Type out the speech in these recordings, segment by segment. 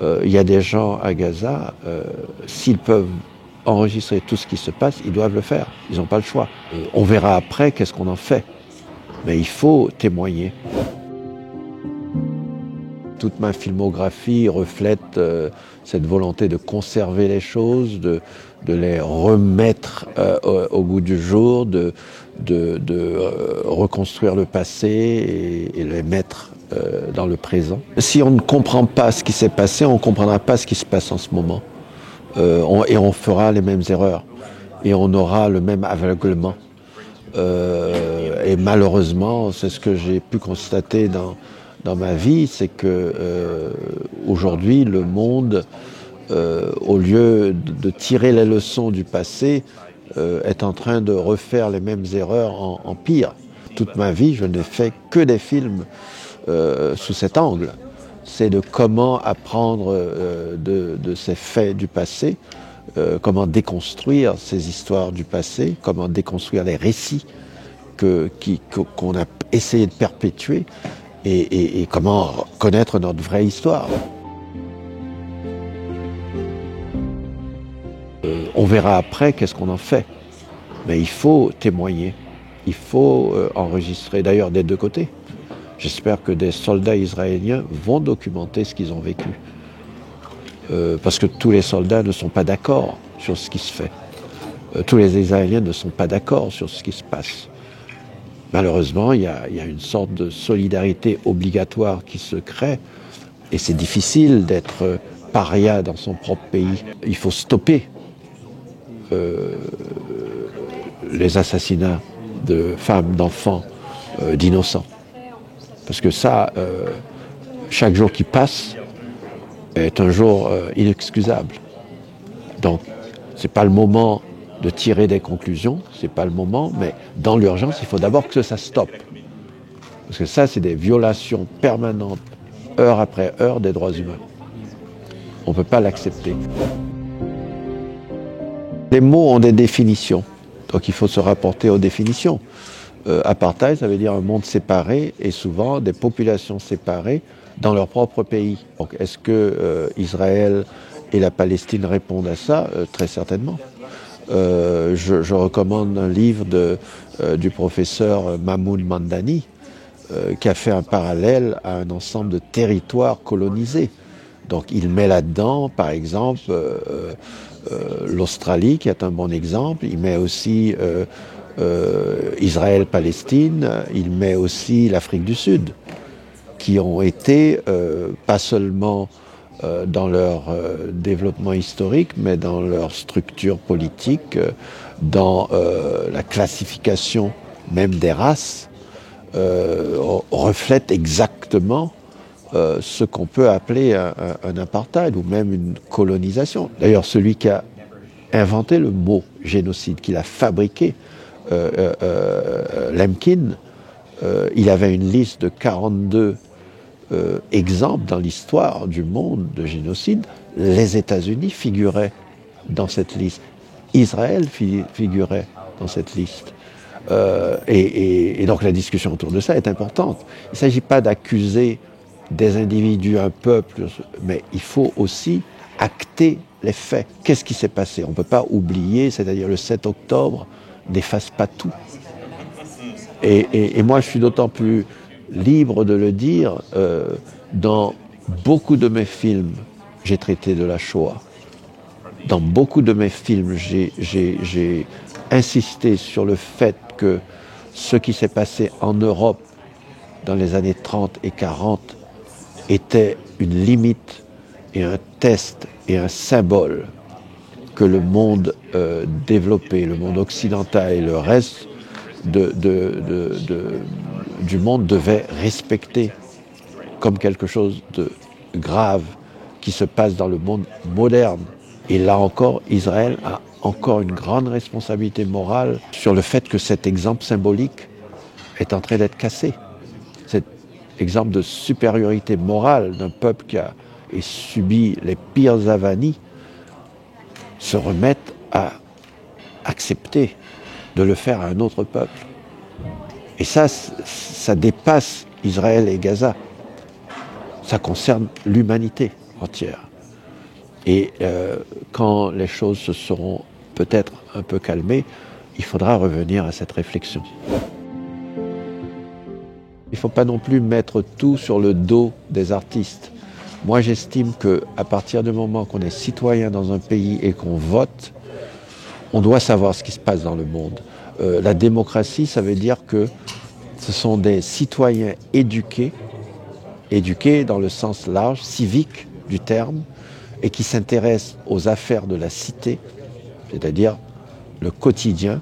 Il y a des gens à Gaza, s'ils peuvent enregistrer tout ce qui se passe, ils doivent le faire. Ils n'ont pas le choix. On verra après qu'est-ce qu'on en fait. Mais il faut témoigner. Toute ma filmographie reflète cette volonté de conserver les choses, de les remettre au goût du jour, de reconstruire le passé et les mettre dans le présent. Si on ne comprend pas ce qui s'est passé, on ne comprendra pas ce qui se passe en ce moment. Et on fera les mêmes erreurs. Et on aura le même aveuglement. Et malheureusement, c'est ce que j'ai pu constater dans ma vie, c'est que aujourd'hui, le monde, au lieu de tirer les leçons du passé, est en train de refaire les mêmes erreurs en pire. Toute ma vie, je n'ai fait que des films sous cet angle. C'est de comment apprendre de ces faits du passé, comment déconstruire ces histoires du passé, comment déconstruire les récits qu'on a essayé de perpétuer et comment connaître notre vraie histoire. On verra après qu'est-ce qu'on en fait. Mais il faut témoigner, il faut enregistrer, d'ailleurs des deux côtés. J'espère que des soldats israéliens vont documenter ce qu'ils ont vécu. Parce que tous les soldats ne sont pas d'accord sur ce qui se fait. Tous les Israéliens ne sont pas d'accord sur ce qui se passe. Malheureusement, il y a une sorte de solidarité obligatoire qui se crée et c'est difficile d'être paria dans son propre pays. Il faut stopper les assassinats de femmes, d'enfants, d'innocents. Parce que ça, chaque jour qui passe est un jour inexcusable. Donc, c'est pas le moment de tirer des conclusions, c'est pas le moment, mais dans l'urgence, il faut d'abord que ça stoppe. Parce que ça, c'est des violations permanentes, heure après heure, des droits humains. On ne peut pas l'accepter. Les mots ont des définitions, donc il faut se rapporter aux définitions. Apartheid, ça veut dire un monde séparé et souvent des populations séparées dans leur propre pays. Donc est-ce que Israël et la Palestine répondent à ça? Très certainement. Je recommande un livre du professeur Mamoun Mandani qui a fait un parallèle à un ensemble de territoires colonisés. Donc il met là-dedans, par exemple, l'Australie, qui est un bon exemple. Il met aussi Israël-Palestine. Il met aussi l'Afrique du Sud, qui ont été pas seulement dans leur développement historique, mais dans leur structure politique, dans la classification même des races, reflète exactement ce qu'on peut appeler un apartheid ou même une colonisation. D'ailleurs, celui qui a inventé le mot génocide, qui l'a fabriqué, Lemkin, il avait une liste de 42 exemples dans l'histoire du monde de génocide. Les États-Unis figuraient dans cette liste. Israël figurait dans cette liste. Et donc la discussion autour de ça est importante. Il ne s'agit pas d'accuser des individus, un peuple, mais il faut aussi acter les faits. Qu'est-ce qui s'est passé? On ne peut pas oublier, c'est-à-dire le 7 octobre n'efface pas tout. Et moi, je suis d'autant plus libre de le dire, dans beaucoup de mes films, j'ai traité de la Shoah. Dans beaucoup de mes films, j'ai insisté sur le fait que ce qui s'est passé en Europe dans les années 30 et 40 était une limite et un test et un symbole que le monde développé, le monde occidental et le reste du monde devait respecter comme quelque chose de grave qui se passe dans le monde moderne. Et là encore, Israël a encore une grande responsabilité morale sur le fait que cet exemple symbolique est en train d'être cassé. Cet exemple de supériorité morale d'un peuple qui a subi les pires avanies se remettent à accepter de le faire à un autre peuple. Et ça dépasse Israël et Gaza. Ça concerne l'humanité. entière. Et quand les choses se seront peut-être un peu calmées, il faudra revenir à cette réflexion. Il ne faut pas non plus mettre tout sur le dos des artistes. Moi, j'estime qu'à partir du moment qu'on est citoyen dans un pays et qu'on vote, on doit savoir ce qui se passe dans le monde. La démocratie, ça veut dire que ce sont des citoyens éduqués dans le sens large, civique du terme, et qui s'intéressent aux affaires de la cité, c'est-à-dire le quotidien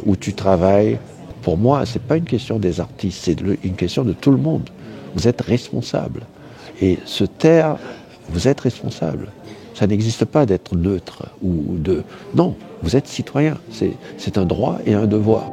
où tu travailles. Pour moi, ce n'est pas une question des artistes, c'est une question de tout le monde. Vous êtes responsable. Et se taire, vous êtes responsable. Ça n'existe pas d'être neutre ou de... Non, vous êtes citoyen. C'est un droit et un devoir.